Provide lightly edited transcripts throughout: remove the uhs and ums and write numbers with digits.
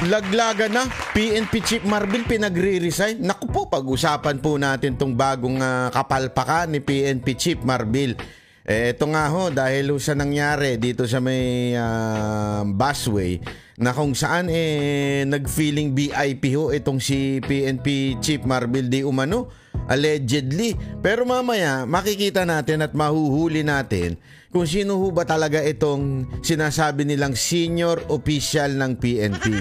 Laglaga na, PNP Chief Marbil pinagre-resign. Naku po, pag-usapan po natin tong bagong kapalpakan ni PNP Chief Marbil. Ito nga ho, dahil ho sa nangyari dito sa may busway na kung saan nag-feeling VIP ho itong si PNP Chief Marbil di umano, allegedly. Pero mamaya makikita natin at mahuhuli natin kung sino ho ba talaga itong sinasabi nilang senior official ng PNP.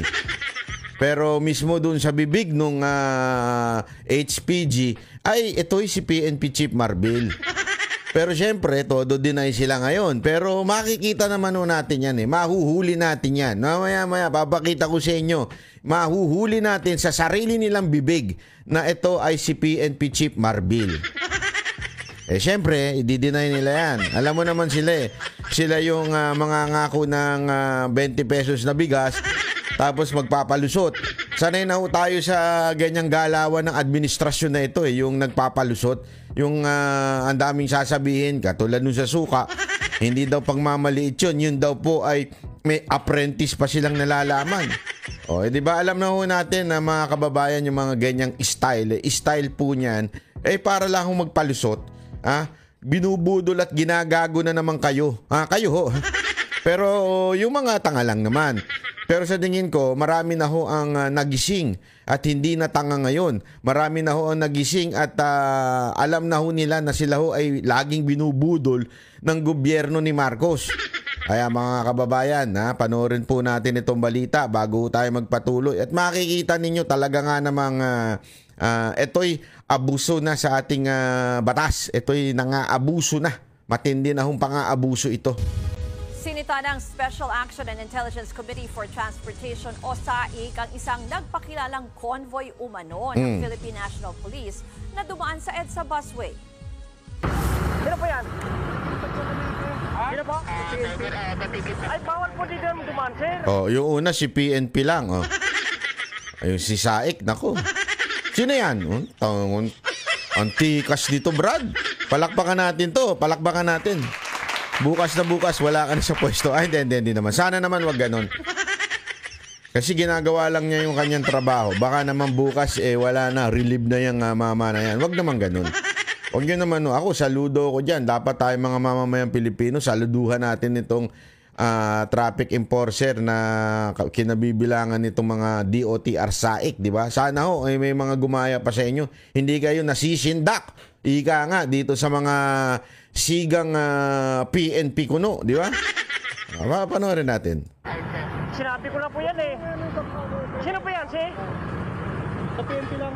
Pero mismo dun sa bibig nung HPG ay ito'y si PNP Chief Marbil. Pero syempre, todo deny sila ngayon. Pero makikita naman natin yan mahuhuli natin yan. Maya-maya, papakita ko sa inyo. Mahuhuli natin sa sarili nilang bibig na ito ay si PNP Chief Marbil. Syempre, i-deny nila yan. Alam mo naman sila Sila yung mga ngako ng 20 pesos na bigas, tapos magpapalusot. Sanay na ho tayo sa ganyang galawan ng administrasyon na ito yung nagpapalusot. Yung ang daming sasabihin, katulad nung sa suka, hindi daw pagmamaliit yun. Yun daw po ay may apprentice pa silang nalalaman. Di ba alam na ho natin na mga kababayan yung mga ganyang style. Style po niyan, para lang akong magpalusot. Binubudol at ginagago na naman kayo. Kayo ho. Pero yung mga tanga lang naman. Pero sa tingin ko, marami na ho ang nagising at hindi na tanga ngayon. Marami na ho ang nagising at alam na ho nila na sila ho ay laging binubudol ng gobyerno ni Marcos. Kaya mga kababayan, panoorin po natin itong balita bago tayo magpatuloy. At makikita ninyo talaga nga namang ito'y abuso na sa ating batas. Ito'y nang-aabuso na. Matindi na hong pang-aabuso ito. Sinita ng Special Action and Intelligence Committee for Transportation o SAIC ang isang nagpakilalang convoy umano ng Philippine National Police na dumaan sa EDSA busway. Sino po yan? Sino po? Ay, bawal po dito dumaan, sir. Yung una si PNP lang. Yung si SAIC, nako. Sino yan? Antikas dito, Brad. Palakpakan natin to. Palakpakan natin. Bukas na bukas, wala ka na sa pwesto. Ay, hindi naman. Sana naman wag ganon. Kasi ginagawa lang niya yung kanyang trabaho. Baka naman bukas, wala na. Relieve na yung mama na yan. Wag naman ganon. Wag yun naman. Ako, saludo ko dyan. Dapat tayo mga mamamayang Pilipino, saluduhan natin itong traffic enforcer na kinabibilangan nitong mga DOTR SAIC, di ba? Sana ho, may mga gumaya pa sa inyo. Hindi kayo nasisindak. Ika nga, dito sa mga sigang PNP kuno, di ba? Panoorin natin. Sinabi ko na po yan Sino po yan, si? Sa PNP lang.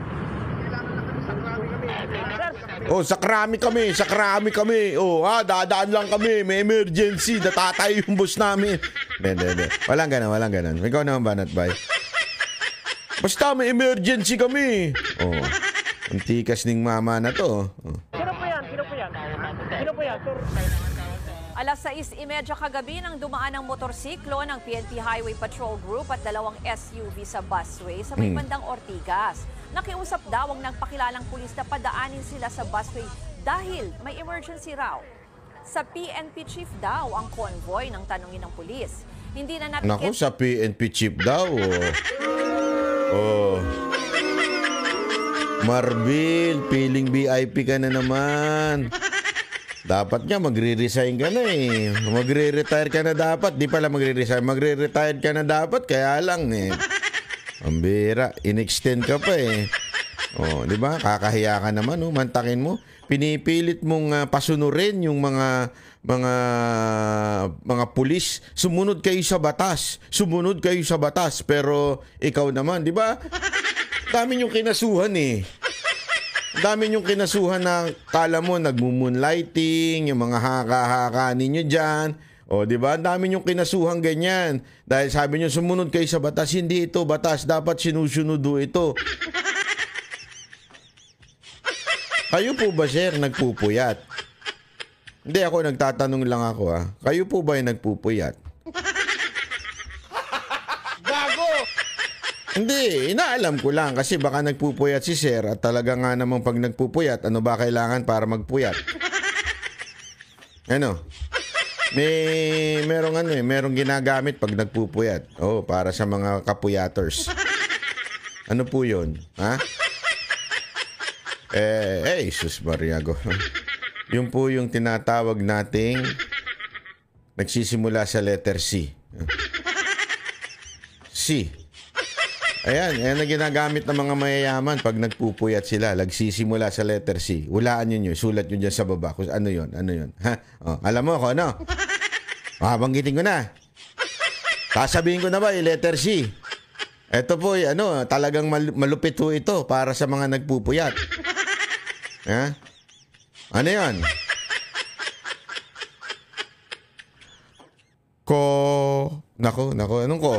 Sa krami kami. Dadaan lang kami. May emergency. Natatay yung bus namin. Hindi. Walang ganun. Ikaw naman, Banat Bay. Basta may emergency kami. Ang tikas ning mama na to. Sino po yan? Alas 6:30 kagabi nang dumaan ang motorsiklo ng PNP Highway Patrol Group at dalawang SUV sa busway sa may bandang Ortigas. Nakiusap daw ang nagpakilalang pulis na padaanin sila sa busway dahil may emergency raw. Sa PNP chief daw ang convoy ng tanungin ng pulis. Hindi na natin... Naku, sa PNP chief daw. Marbil, feeling VIP ka na naman. Dapat nga magre-resign ka na Magre-retire ka na dapat. Di pala magre-resign. Magre-retire ka na dapat. Kaya lang ang bira. In-extend ka pa di ba? Kakahiya ka naman mantakin mo. Pinipilit mong pasunurin yung mga pulis. Sumunod kayo sa batas. Pero ikaw naman, di ba? Dami yung kinasuhan Dami yung kinasuhan na kala mo nagmo-moonlighting, yung mga haka-haka ninyo dyan. Di ba? Dami yung kinasuhan ganyan. Dahil sabi nyo, sumunod kayo sa batas. Hindi ito batas. Dapat sinusunudo ito. Kayo po ba, sir, nagpupuyat? Hindi, ako nagtatanong lang ako. Kayo po ba yung nagpupuyat? Hindi, inaalam ko lang kasi baka nagpupuyat si sir at talaga nga namang pag nagpupuyat, ano ba kailangan para magpuyat? merong ginagamit pag nagpupuyat. Oh, para sa mga kapuyaters. Ano po 'yun? Ha? Jesus Mariago. Yun po yung tinatawag nating nagsisimula sa letter C. C. Ayan na ginagamit ng mga mayayaman pag nagpupuyat sila. Nagsisimula sa letter C. Hulaan nyo, sulat nyo dyan sa baba. Kung ano yun. Ha? Oh, alam mo ako, ano? Banggitin ko na. Sasabihin ko na ba, letter C. Ito po, talagang malupit po ito para sa mga nagpupuyat. Ha? Ano yun? Nako, anong ko?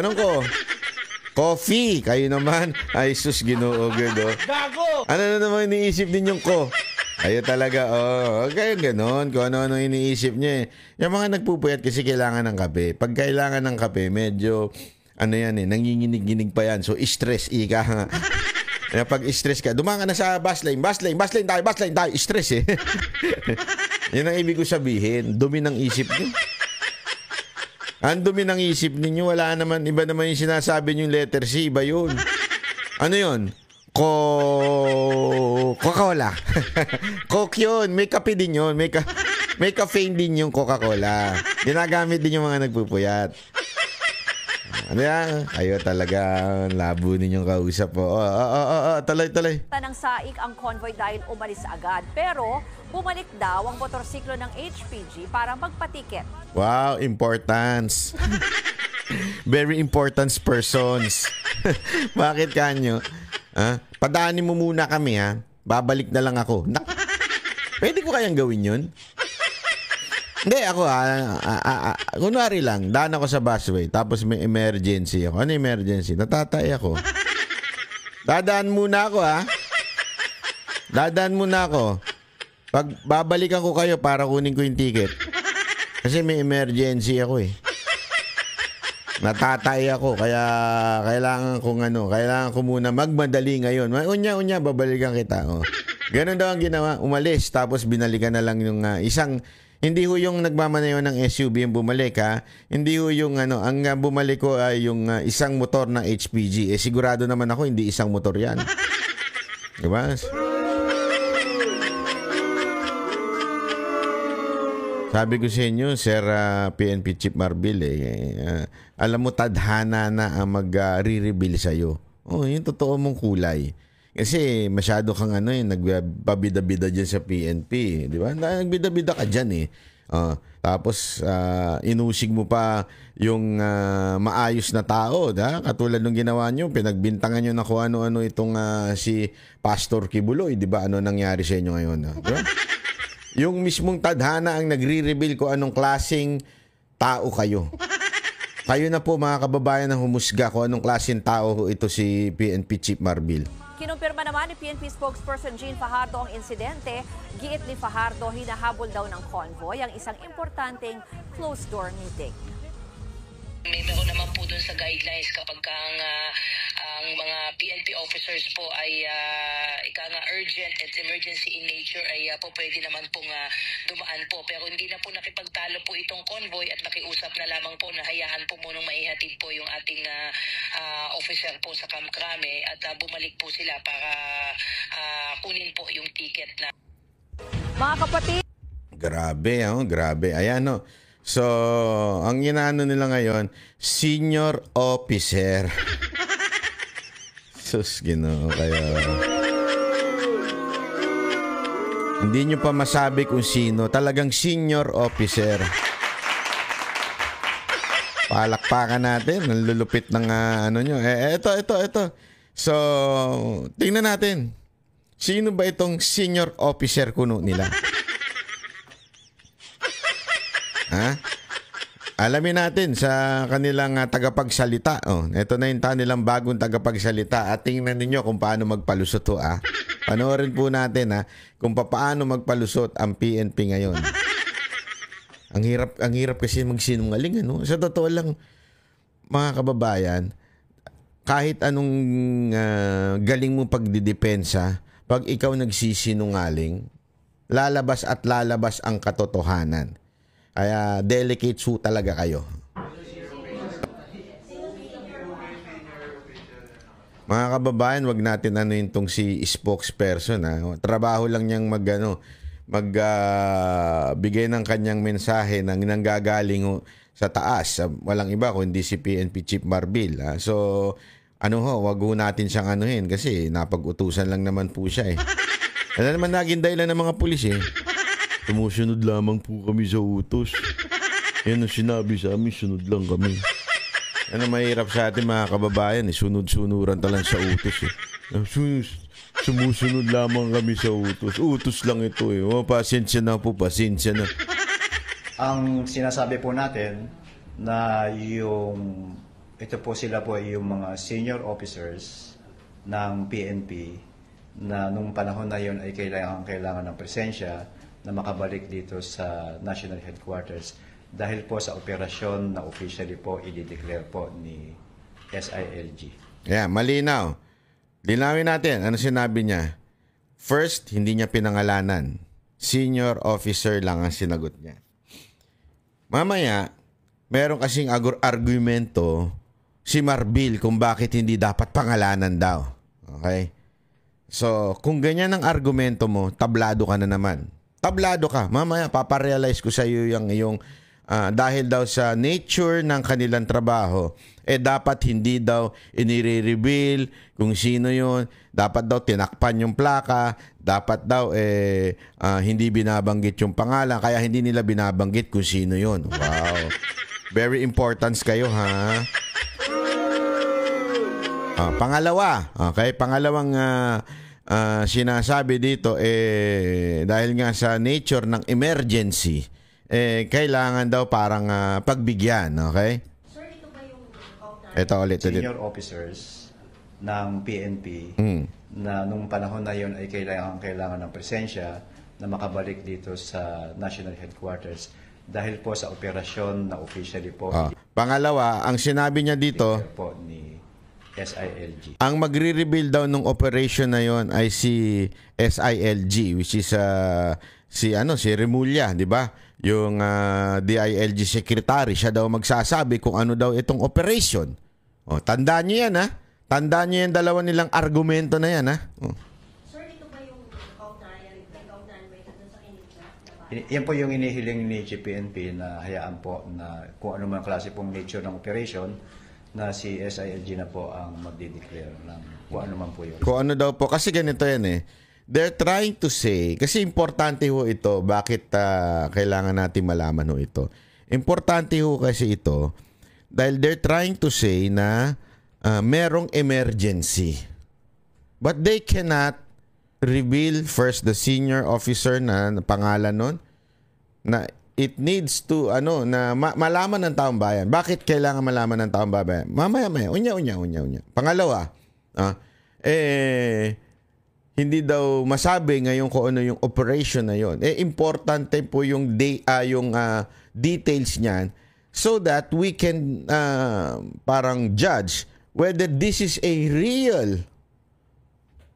Anong ko? Coffee. Kayo naman. Ay, sus, Ginoo, gado. Gago! Ano na naman iniisip ninyong ko? Kayo talaga, kayo ganon. Kung ano iniisip niya eh. Yung mga nagpupuyat kasi kailangan ng kape. Pag kailangan ng kape, medyo, nanginginig-ginig pa yan. So, stress, ika nga. Kaya pag stress ka, dumaan ka na sa bus lane tayo. Stress eh. Yan ang ibig ko sabihin. Dumi ng isip niyo. Ang dumi ng isip ninyo. Wala naman. Iba naman yung sinasabi niyo yung letter C. Iba yun. Ano yun? Coca-Cola. Coke yun. May kape din yun. May caffeine din yung Coca-Cola. Ginagamit din yung mga nagpupuyat. Ano yan? Ayo talaga. Labo ninyong kausap po. Talay. Tanang saik ang convoy dahil umalis agad. Pero bumalik daw ang motorsiklo ng HPG para magpatiket. Wow, importance. Very important persons. Bakit kanyo? Padaanin mo muna kami ha. Babalik na lang ako. Pwede ko kayang gawin yun? Hindi, ako kunwari lang, daan ako sa busway, tapos may emergency ako. Ano emergency? Natatay ako. Dadaan muna ako. Pag babalikan ko kayo para kunin ko yung ticket. Kasi may emergency ako eh. Natatay ako, kaya kailangan ko muna magmadali ngayon. Unya, babalikan kita. Oh. Ganun daw ang ginawa. Umalis, tapos binalikan na lang yung isang. Hindi ho yung nagmamanayo ng SUV yung bumalik ha. Hindi ho yung ang bumalik ko ay yung isang motor na HPG. Sigurado naman ako hindi isang motor yan. Diba? Sabi ko sa inyo, Sir PNP Chief Marbil, alam mo, tadhana na ang mag-re-reveal sa'yo. Yung totoo mong kulay. Kasi masyado kang nagbabida-bida dyan sa PNP. Di ba? Nagbida-bida ka dyan eh. Tapos inusig mo pa yung maayos na tao. Katulad nung ginawa nyo, pinagbintangan nyo na kung ano-ano itong si Pastor Kibuloy. Di ba? Ano nangyari sa inyo ngayon? Di ba? Yung mismong tadhana ang nagre-reveal ko anong klaseng tao kayo. Kayo na po mga kababayan ang humusga kung anong klaseng tao ito si PNP Chief Marbil. Kinumpirma naman ni PNP spokesperson Jean Fajardo ang insidente. Giit ni Fajardo, hinahabol daw ng convoy ang isang importanteng closed-door meeting. Meron naman po dun sa guidelines kapag ang mga PNP officers po ay urgent at emergency in nature ay po pwede naman pong dumaan po. Pero hindi na po nakipagtalo po itong convoy at nakiusap na lamang po na hayaan po munang maihatid po yung ating officer po sa Camp Crame at bumalik po sila para kunin po yung ticket na. Mga kapatid, Grabe. Ayan no. So, ang inaano nila ngayon, senior officer. Sus, Ginoo, kaya hindi nyo pa masabi kung sino. Talagang senior officer. Palakpakan natin. Ang lulupit ng nyo. Ito. So, tingnan natin. Sino ba itong senior officer kuno nila? Alamin natin sa kanilang tagapagsalita. Ito na yung kanilang bagong tagapagsalita. At tingnan ninyo kung paano magpalusot to. Panoorin po natin kung paano magpalusot ang PNP ngayon. Ang hirap kasi magsinungaling. Sa totoo lang, mga kababayan, kahit anong galing mo pagdidepensa, pag ikaw nagsisinungaling, lalabas at lalabas ang katotohanan. Kaya delicate su talaga kayo. Mga kababayan, wag natin tong si spokesperson. Trabaho lang niyang magbigay ng kanyang mensahe nang nanggagaling sa taas. Walang iba kundi si PNP Chief Marbil. So, wag ho natin siyang anuhin kasi napag-utusan lang naman po siya eh. Ano naman naging dahilan ng mga pulis eh. Tumusunod lamang po kami sa utos. Yan ang sinabi sa amin, sunod lang kami. Ano mahirap sa atin mga kababayan eh, sunod-sunuran talang sa utos eh. Sumusunod lamang kami sa utos. Utos lang ito eh. Pasensya na po, pasensya na. Ang sinasabi po natin na ito po sila po ay yung mga senior officers ng PNP na nung panahon na yon ay kailangan ng presensya na makabalik dito sa National Headquarters dahil po sa operasyon na officially po i-declare po ni SILG. Yeah, malinaw. Linawin natin. Ano sinabi niya? First, hindi niya pinangalanan. Senior officer lang ang sinagot niya. Mamaya, meron kasing argumento si Marbil kung bakit hindi dapat pangalanan daw. Okay? So, kung ganyan ang argumento mo, tablado ka na naman. Tablado ka. Mamaya, paparealize ko sa iyo yung iyong dahil daw sa nature ng kanilang trabaho, dapat hindi daw inire-reveal kung sino yun. Dapat daw tinakpan yung plaka. Dapat daw hindi binabanggit yung pangalan. Kaya hindi nila binabanggit kung sino yun. Wow. Very important kayo, ha? Pangalawa. Okay? Pangalawang sinasabi dito, dahil nga sa nature ng emergency, kailangan daw parang pagbigyan, okay? Sir, ito ba yung Ito ulit. Senior officers ng PNP na nung panahon na yon ay kailangan ng presensya na makabalik dito sa National Headquarters dahil po sa operasyon na officially po Pangalawa, ang sinabi niya dito po ni SILG. Ang magre-reveal daw ng operation na yon ay si SILG, which is si Remulla, di ba? Yung DILG secretary, siya daw magsasabi kung ano daw itong operation. Tandaan niyo yan, ha? Tandaan niyo yung dalawa nilang argumento na yan, ha? Sir, ito ba yung kaugnay ba ito sa inyo? Yan po yung inihiling ni GPNP na hayaan po na kung ano man klase pong nature ng operation na si SILG na po ang magde-declare ng kung ano man po yun. Kung ano daw po. Kasi ganito yan eh. They're trying to say, kasi importante ho ito, bakit kailangan natin malaman ho ito. Importante ho kasi ito, dahil they're trying to say na merong emergency. But they cannot reveal first the senior officer na pangalan nun, na it needs to, na malaman ng taong bayan. Bakit kailangan malaman ng taong bayan? Mamaya, unya. Pangalawa, hindi daw masabi ngayon kung ano yung operation na yon. Importante po yung details niyan so that we can parang judge whether this is a real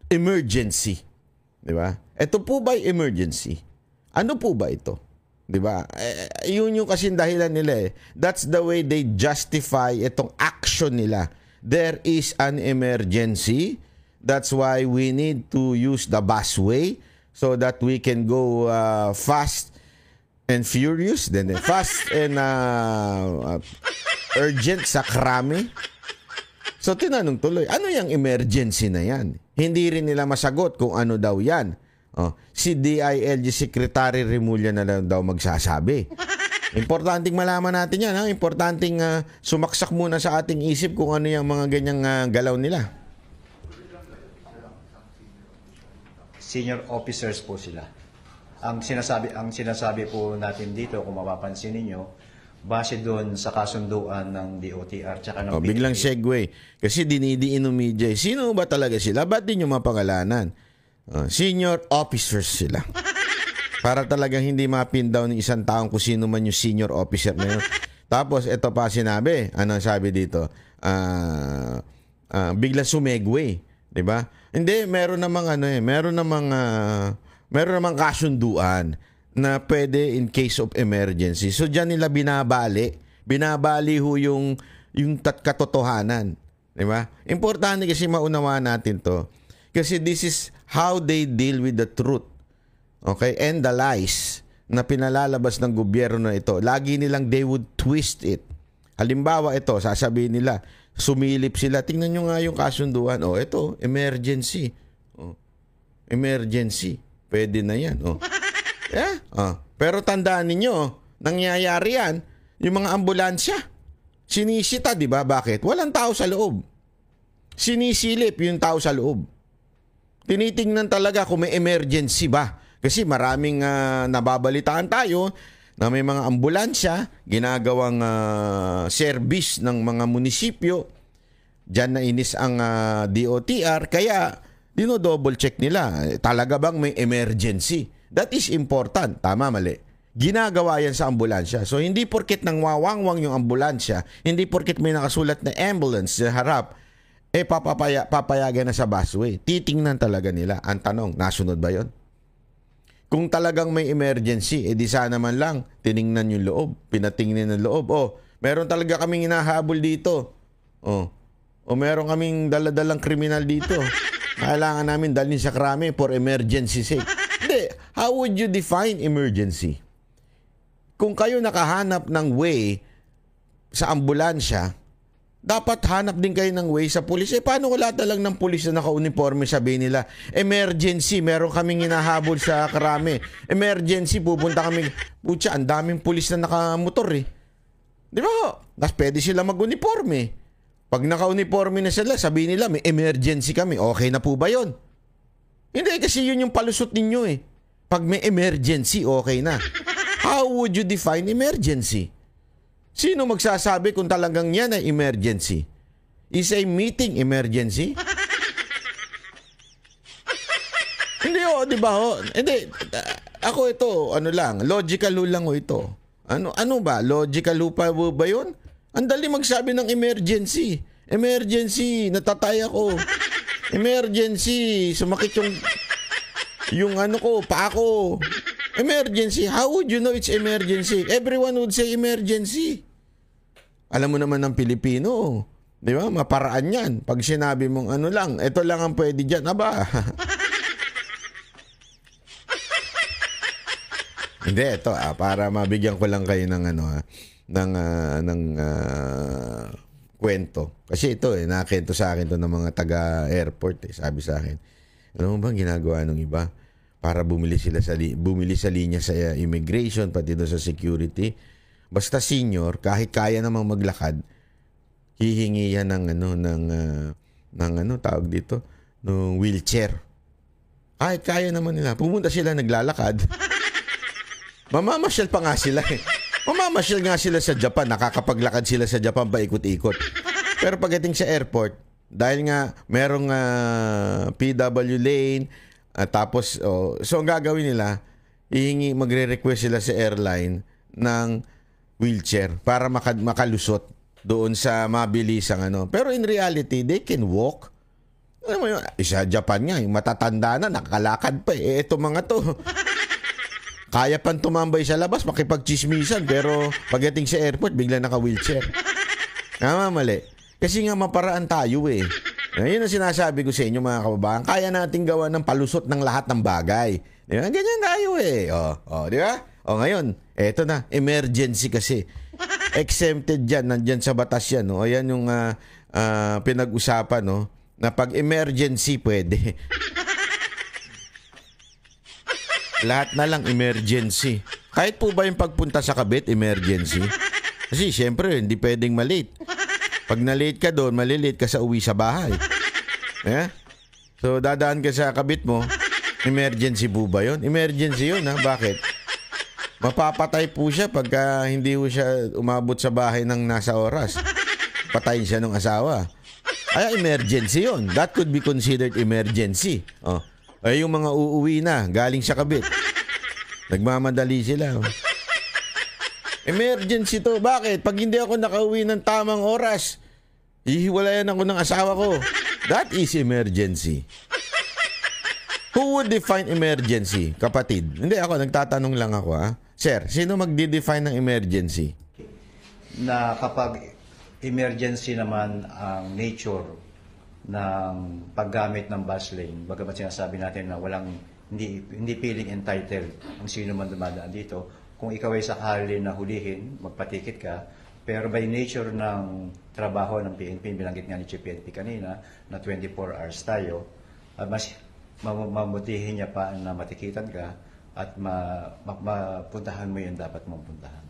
emergency. Di ba? Ito po ba emergency? Ano po ba ito? Di ba? Yun yung kasi dahilan nila eh. That's the way they justify itong action nila. There is an emergency. That's why we need to use the busway so that we can go fast and furious, then fast and urgent sa krami. So tinanong tuloy, ano yung emergency na yan? Hindi rin nila masagot kung ano daw yan. Si DILG Secretary Remulla na lang daw magsasabi. Importanteng malaman natin yan. Importanteng sumaksak muna sa ating isip kung ano yung mga ganyang galaw nila. Senior officers po sila. Ang sinasabi po natin dito, kung mapapansin ninyo, base doon sa kasunduan ng DOTR tsaka ng PNP. Biglang segue. Kasi dinidiin ng media. Sino ba talaga sila? Ba't di nyo mapangalanan? Senior officers sila. Para talagang hindi mapindaw ng isang taong kung sino man yung senior officer na yun. Tapos, ito pa sinabi. Ano sabi dito? Biglang sumegway. 'Di ba? Hindi, meron namang meron namang kasunduan na pwede in case of emergency. So diyan nila binabali ho yung katotohanan, 'di ba? Importante kasi maunawaan natin 'to. Kasi this is how they deal with the truth. Okay? And the lies na pinalalabas ng gobyerno na ito. Lagi nilang they would twist it. Halimbawa ito, sasabihin nila, sumilip sila. Tingnan nyo nga yung kasunduan. Oh, ito, emergency. Oh, emergency. Pwede na yan. Oh. Yeah? Oh. Pero tandaan ninyo, nangyayari yan, yung mga ambulansya. Sinisita, di ba? Bakit? Walang tao sa loob. Sinisilip yung tao sa loob. Tinitingnan talaga kung may emergency ba. Kasi maraming nababalitaan tayo na may mga ambulansya, ginagawang service ng mga munisipyo. Diyan na inis ang DOTR. Kaya, dino-double check nila. Talaga bang may emergency? That is important. Tama, mali. Ginagawa yan sa ambulansya. So, hindi porket nang wawangwang yung ambulansya, hindi porket may nakasulat na ambulance sa harap, papayagan na sa busway. Titingnan talaga nila. Ang tanong, nasunod ba yon? Kung talagang may emergency, di sana man lang tiningnan yung loob, pinatingnan ng loob. Oh, meron talaga kaming hinahabol dito. Oh, meron kaming daladalang kriminal dito. Kailangan namin dalhin sa krami for emergency sake. Hindi, how would you define emergency? Kung kayo nakahanap ng way sa ambulansya, dapat hanap din kayo ng way sa pulis. Paano wala lang ng pulis na naka-uniforme, sabihin nila, emergency, meron kaming hinahabol sa karami. Emergency, pupunta kami. Putya, ang daming pulis na nakamotor eh. Di ba? Mas pwede sila mag-uniforme. Pag naka-uniforme na sila, sabihin nila, may emergency kami. Okay na po ba yon? Hindi, kasi yun yung palusot ninyo eh. Pag may emergency, okay na. How would you define emergency? Sino magsasabi kung talagang yan ay emergency? Is a meeting emergency? Hindi di ba ho? Hindi, ako ito, logical lang ho ito. Ano ba? Logical pa ba yun? Ang dali magsabi ng emergency. Emergency, natatay ako. Emergency, sumakit yung paa ko. Emergency, how would you know it's emergency? Everyone would say emergency. Alam mo naman ng Pilipino, di ba? Maparaan yan. Pag sinabi mong ito lang ang pwede dyan, aba. Hindi, ito para mabigyan ko lang kayo ng kwento. Kasi ito nakento sa akin to ng mga taga-airport sabi sa akin. Ano bang ginagawa ng iba? Para bumili sa linya sa immigration, pati doon sa security. Basta senior, kahit kaya namang maglakad, hihingi yan ng tawag dito, ng wheelchair. Kahit kaya naman nila. Pumunta sila naglalakad. Mamamasyal pa nga sila eh. Mamamasyal nga sila sa Japan. Nakakapaglakad sila sa Japan pa ikot-ikot. Pero pagdating sa airport, dahil nga merong PW lane, tapos, so ang gagawin nila, magre-request sila sa airline ng wheelchair para makalusot doon sa mabilisang Pero in reality, they can walk. Alam mo yun, sa Japan nga, yung matatanda na, nakakalakad pa eh. Ito mga to. Kaya pang tumambay sa labas, makipagchismisan, pero pagdating sa airport, bigla naka-wheelchair. Mali. Kasi nga maparaan tayo eh. Yun ang sinasabi ko sa inyo mga kababayan. Kaya nating gawa ng palusot ng lahat ng bagay. Di ba? Ganyan tayo eh. Di ba? Ngayon, eto na. Emergency kasi. Exempted dyan. Nandyan sa batas yan. No? Ayan yung pinag-usapan. No? Na pag emergency, pwede. Lahat na lang emergency. Kahit po ba yung pagpunta sa Kabit, emergency? Kasi syempre, hindi pwedeng malate. Pag na-late ka doon, malilate ka sa uwi sa bahay. Yeah? So, dadaan ka sa Kabit mo, emergency po ba yun? Emergency yun, ha? Bakit? Mapapatay po siya pagka hindi po siya umabot sa bahay ng nasa oras. Patayin siya ng asawa. Ay, emergency yun. That could be considered emergency. Ay, yung mga uuwi na, galing sa Kabit. Nagmamadali sila. Emergency to. Bakit? Pag hindi ako nakauwi ng tamang oras, hihiwalayan ako ng asawa ko. That is emergency. Who would define emergency, kapatid? Hindi, ako, nagtatanong lang ako, ha? Sir, sino magdi-define ng emergency? Na kapag emergency naman ang nature ng paggamit ng bus lane, bagamat sinasabi natin na hindi feeling entitled ang sino man dumadaan dito, kung ikaw ay sakali na hulihin, magpatikit ka, pero by nature ng trabaho ng PNP, binanggit nga ni Chief PNP kanina, na 24 hours tayo, mas mamutihin niya pa na matikitan ka at mapuntahan mo yung dapat mong puntahan.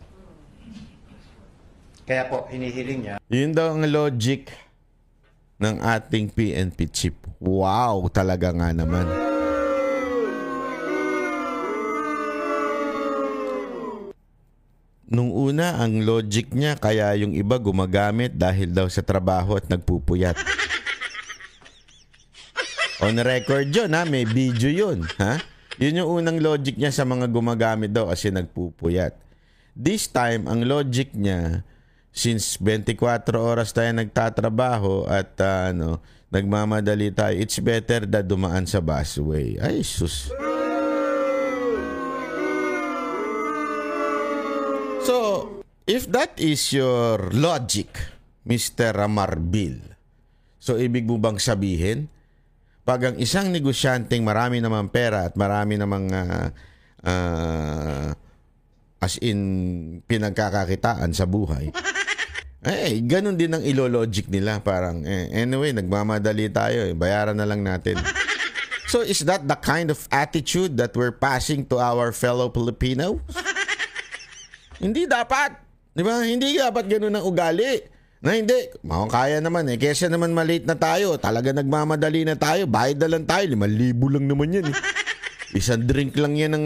Kaya po, hinihiling niya. Yun daw ang logic ng ating PNP chief. Wow, talaga nga naman. Nung una, ang logic niya, kaya yung iba gumagamit dahil daw sa trabaho at nagpupuyat. On record yun, ha? May video yun, ha? Yun yung unang logic niya sa mga gumagamit daw kasi nagpupuyat. This time, ang logic niya, since 24 oras tayo nagtatrabaho at nagmamadali tayo, it's better na dumaan sa busway. Ay, sus. So, if that is your logic, Mr. Marbil, so ibig mo bang sabihin, pag ang isang negosyanteng marami namang pera at marami namang as in pinagkakakitaan sa buhay, ganun din ang ilo-logic nila. Parang, anyway, nagmamadali tayo, bayaran na lang natin. So, is that the kind of attitude that we're passing to our fellow Filipinos? Hindi dapat. Di ba? Hindi dapat ganun ang ugali. Na hindi, kaya naman kesa naman malate na tayo, talaga nagmamadali na tayo, bayad na lang tayo, 5,000 lang naman yan Isang drink lang yan ng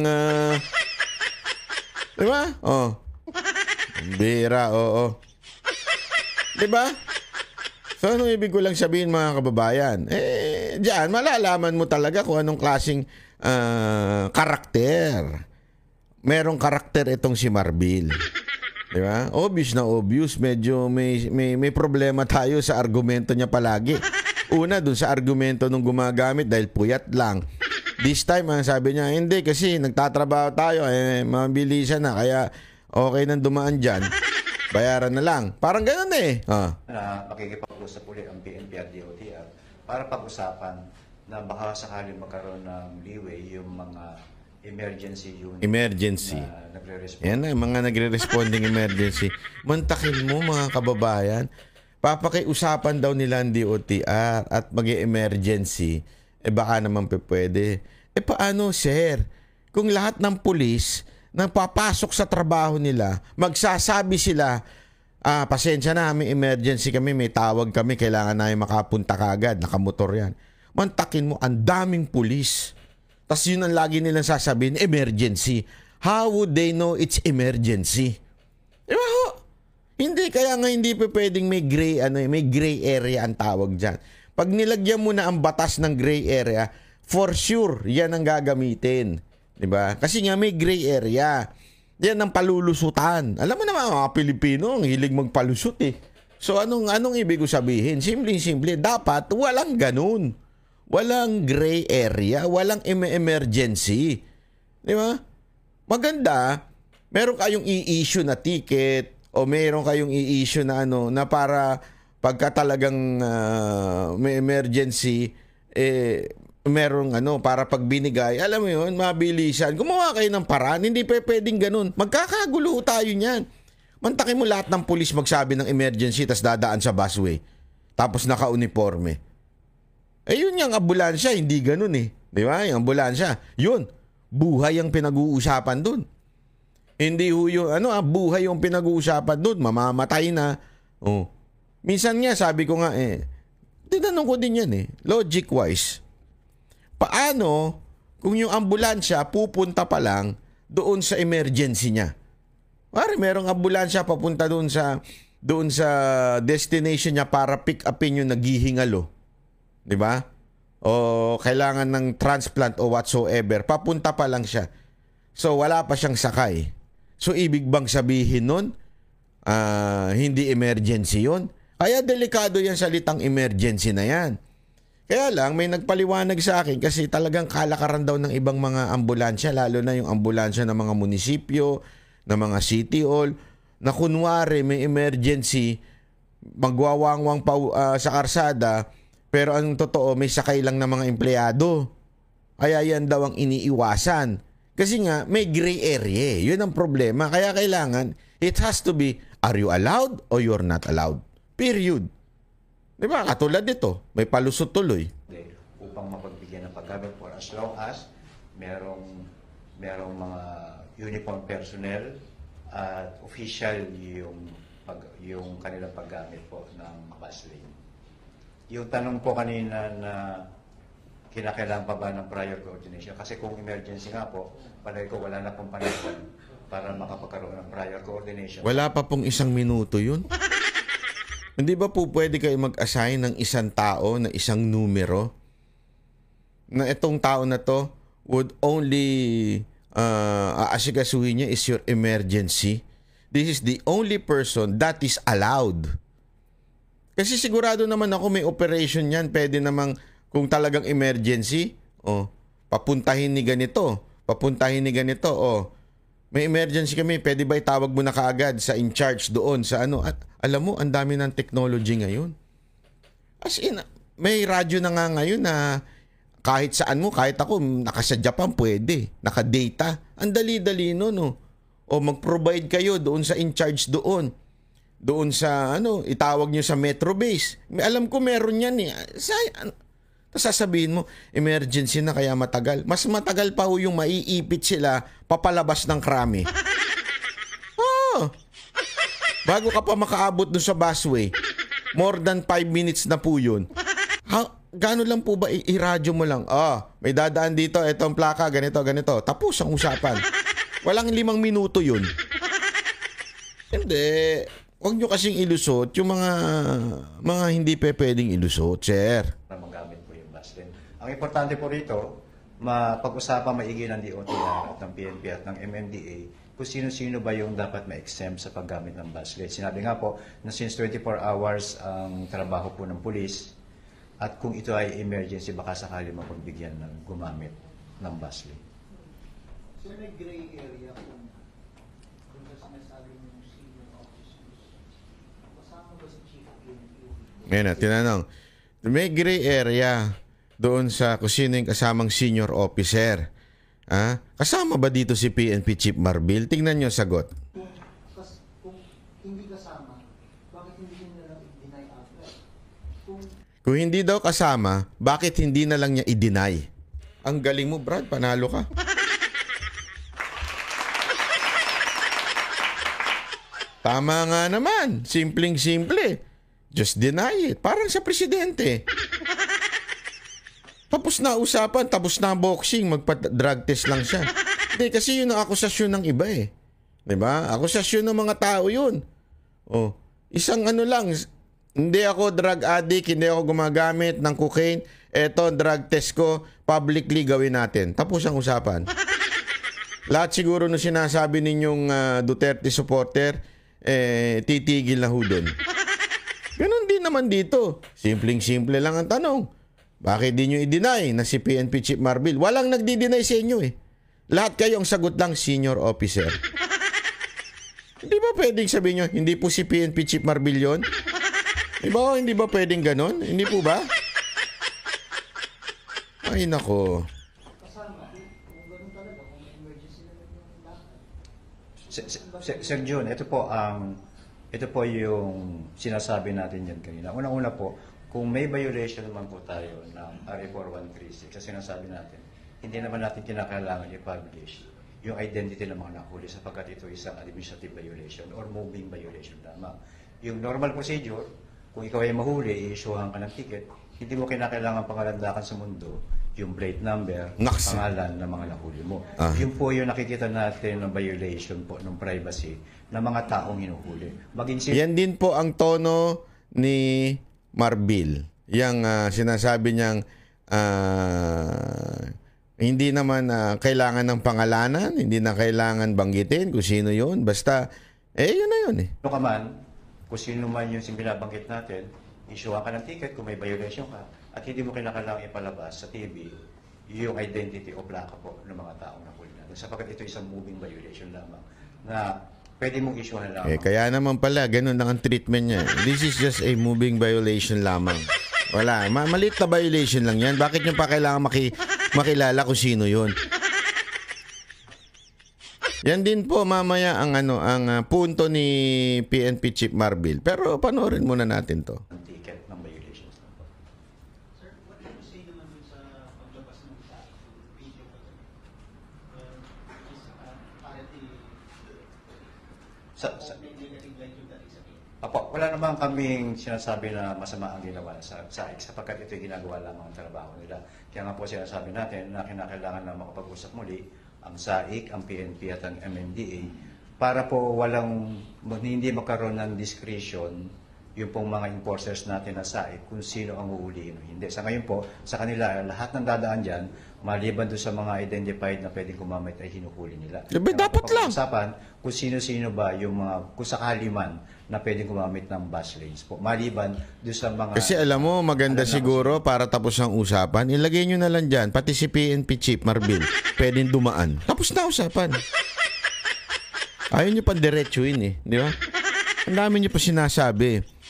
di ba? Bira, oo. Di ba? So anong ibig ko lang sabihin, mga kababayan? Diyan, malalaman mo talaga kung anong klaseng karakter. Merong karakter itong si Marbil. Di ba? Obvious na obvious. Medyo may problema tayo sa argumento niya palagi. Una, dun sa argumento nung gumagamit dahil puyat lang. This time, sabi niya, hindi kasi nagtatrabaho tayo, mabilisan na, kaya okay nang dumaan dyan. Bayaran na lang. Parang ganun Na makikipag-usap ulit ang PNP at DOTR para pag-usapan na baka sakaling magkaroon ng leeway yung mga emergency unit. Emergency. Na nagre-respond. Yan na, mga nagre-responding emergency. Mantakin mo, mga kababayan. Papakiusapan daw nila ang DOTR at mag-emergency. Baka naman pwede. Paano, sir? Kung lahat ng pulis nang papasok sa trabaho nila, magsasabi sila, pasensya na, may emergency kami, may tawag kami, kailangan namin makapunta kagad, nakamotor yan. Mantakin mo, ang daming pulis. Tapos yun ang lagi nilang sasabihin, emergency. How would they know it's emergency? Diba ho? Hindi, kaya nga hindi pa pwedeng may gray area ang tawag dyan. Pag nilagyan mo na ang batas ng gray area, for sure, yan ang gagamitin. Diba? Kasi nga may gray area. Yan ang palulusutan. Alam mo naman, mga Pilipino, ang hilig magpalusot So anong ibig ko sabihin? Simple, dapat walang ganun. Walang gray area, walang emergency. Di ba? Maganda, meron kayong i-issue na ticket o meron kayong i-issue na na para pagka talagang may emergency, merong para pag binigay, alam mo yun, mabilisan. Gumawa kayo ng paraan, hindi pwedeng ganun. Magkakagulo tayo niyan. Mantakin mo lahat ng pulis magsabi ng emergency tas dadaan sa busway. Tapos naka-uniforme. Yun yung ambulansya, hindi ganun Di ba? Yung ambulansya, yun, buhay ang pinag-uusapan dun. Hindi yung, buhay yung pinag-uusapan dun, mamamatay na. Minsan nga, sabi ko nga, tinanong ko din yan logic-wise. Paano kung yung ambulansya pupunta pa lang doon sa emergency niya? Pare, merong ambulansya papunta doon sa destination niya para pick upin yung naghihingalo. Di ba? O kailangan ng transplant o whatsoever. Papunta pa lang siya. So, wala pa siyang sakay. So, ibig bang sabihin nun, hindi emergency yun? Kaya delikado yan salitang emergency na yan. Kaya lang, may nagpaliwanag sa akin kasi talagang kalakaran daw ng ibang mga ambulansya, lalo na yung ambulansya ng mga munisipyo, ng mga city hall, na kunwari may emergency, magwawangwang pa sa karsada, pero ang totoo, may sakay lang ng mga empleyado. Kaya yan daw ang iniiwasan. Kasi nga, may gray area. Yun ang problema. Kaya kailangan, it has to be, are you allowed or you're not allowed? Period. Diba? Katulad dito, may palusot tuloy. Upang mapagbigyan ng paggamit for as long as merong mga uniform personnel at official yung kanilang paggamit po ng bus lane. Yung tanong po kanina na kinakailangan pa ba ng prior coordination? Kasi kung emergency nga po, palagi ko wala na pong panahon para makapagkaroon ng prior coordination. Wala pa pong 1 minuto yun. Hindi ba po pwede kayo mag-assign ng isang tao na isang numero? Na itong tao na to would only aasikasuhin niya is your emergency. This is the only person that is allowed. Kasi sigurado naman ako may operation yan. Pwede namang kung talagang emergency, papuntahin ni ganito, may emergency kami, pwede ba itawag mo na kaagad sa in charge doon sa ano? At alam mo, ang dami ng technology ngayon. As in, may radyo na nga ngayon na kahit saan mo, kahit ako, nasa Japan pwede, naka-data. Ang dali-dali no, no. O mag-provide kayo doon sa in charge doon. Doon sa, itawag nyo sa Metro Base. Alam ko meron yan eh. Tapos sasabihin mo, emergency na kaya matagal. Mas matagal pa ho yung maiipit sila papalabas ng krami. Bago ka pa makaabot doon sa busway, more than 5 minutes na po yun. Gano'n lang po ba? I-radyo mo lang. May dadaan dito, etong plaka, ganito. Tapos ang usapan. Walang 5 minuto yun. Hindi. Huwag nyo kasing ilusot yung mga hindi pwedeng ilusot, sir. Magamit po yung bus lane. Ang importante po rito, mapag-usapan maigi ng DOTR at ng PNP at ng MMDA kung sino-sino ba yung dapat ma-exempt sa paggamit ng bus lane. Sinabi nga po na since 24 hours ang trabaho po ng pulis at kung ito ay emergency, baka sakali mapagbigyan ng gumamit ng bus lane. So may gray area kung sa sinasabi ng senior officers. Kasama ba si Chief PNP? Ngayon na, tinanong. May gray area doon sa kung sino yung kasamang senior officer. Kasama ba dito si PNP Chief Marbil? Tingnan nyo sagot. Kung hindi kasama, bakit hindi na lang i-deny after? Kung hindi daw kasama, bakit hindi na lang niya i-deny? Ang galing mo, Brad. Panalo ka. Tama nga naman. Simpleng-simple. Just deny it. Parang sa presidente. Tapos na usapan, tapos na boxing, magpa-drug test lang siya. Hindi, kasi yun ang akusasyon ng iba eh. Diba? Akusasyon ng mga tao yun. Isang lang, hindi ako drug addict, hindi ako gumagamit ng cocaine, eto, drug test ko, publicly gawin natin. Tapos ang usapan. Lahat siguro nung sinasabi ninyong Duterte supporter, titigil na ho dun. Ganun din naman dito. Simpleng-simple lang ang tanong. Bakit di nyo i-deny na si PNP Chief Marbil? Walang nagdi-deny sa inyo eh. Lahat kayo ang sagot lang senior officer. Hindi ba pwedeng sabihin nyo, hindi po si PNP Chief Marbil yun? Hindi ba pwedeng ganon? Hindi po ba? Ay nako. Sir Jun, ito po yung sinasabi natin yan kanina. Unang-una po, kung may violation naman po tayo ng RA 4136, kasi sinasabi natin, hindi naman natin kinakailangan i-publish yung identity ng mga nahuli sapagkat ito isang administrative violation or moving violation lamang. Yung normal procedure, kung ikaw ay mahuli, i-issuehan ka ng ticket, hindi mo kinakailangan pangalandakan sa mundo yung plate number, pangalan ng mga nahuli mo. Yun po yung nakikita natin ng violation po ng privacy ng mga taong hinuhuli. Yan din po ang tono ni Marbil. Yang sinasabi niyang hindi naman kailangan ng pangalanan, hindi na kailangan banggitin kung sino yun. Basta, yun na yun eh. Ano ka man, kung sino man yung binabanggit natin, issue ka ng ticket kung may violation ka, at hindi mo kinakailangang ipalabas sa TV yung identity o plaka po ng mga taong nahuli natin. Sapagkat ito isang moving violation lamang na pwede mong isyuhan lamang. Kaya naman pala, ganun lang ang treatment niya. This is just a moving violation lamang. Wala, maliit na violation lang yan. Bakit nyo pa kailangan makilala kung sino yun? Yan din po mamaya ang punto ni PNP Chief Marbil. Pero panoorin muna natin to. Ang ticket ng violations na po. Sir, what do you say naman dun sa paglabas ng video ko dun? Which is apparently may negative light yung dating sa video. Apo, wala naman kaming sinasabi na masama ang ginawa sa SAIC sapagkat ito ginagawa lamang ang trabaho nila. Kaya nga po sinasabi natin na kinakailangan na makapag-usap muli ang SAIC, ang PNP at ang MMDA para po hindi magkaroon ng discretion yung pong mga enforcers natin na SAIC kung sino ang uulihin o hindi. Sa ngayon po, sa kanila, lahat ng dadaan dyan, maliban doon sa mga identified na pwedeng gumamit ay hinuhuli nila. Dapat lang. Usapan kung sino-sino ba yung mga, kung sakali man na pwedeng gumamit ng bus lanes po. Maliban doon sa mga... Kasi alam mo, maganda siguro para tapos ang usapan, ilagay nyo na lang dyan, pati si PNP Chief Marbil, pwedeng dumaan. Tapos na usapan. Ayaw nyo pa diretsuin di ba? Ang dami nyo pa sinasabi.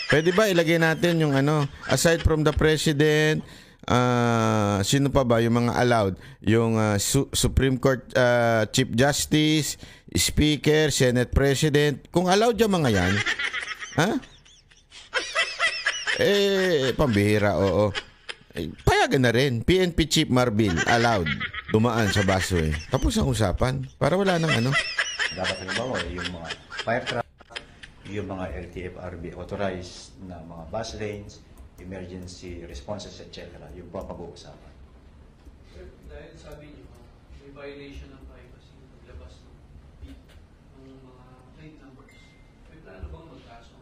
Pwede ba ilagay natin yung aside from the President, sino pa ba yung mga allowed? Yung Supreme Court Chief Justice, Speaker, Senate President. Kung allowed yung mga yan, pambihira, oo. Payagan na rin. PNP Chief Marbil, allowed. Dumaan sa busway. Tapos ang usapan. Para wala nang Dapat halimbawa yung mga fire truck, yung mga LTFRB authorized na mga bus lanes, emergency responses, etc. Yung po ang pag-uusapan. Sir, dahil sabi niyo, may violation ng privacy paglabas ng mga plate numbers. May plano bang magkaso?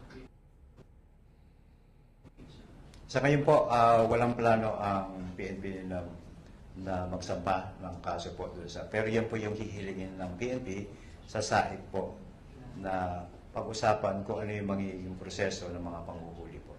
Sa ngayon po, walang plano ang PNP na magsampa ng kaso po doon sa. Pero yan po yung hihilingin ng PNP sa SAIC po na pag-usapan kung ano yung magiging proseso ng mga panghuhuli po.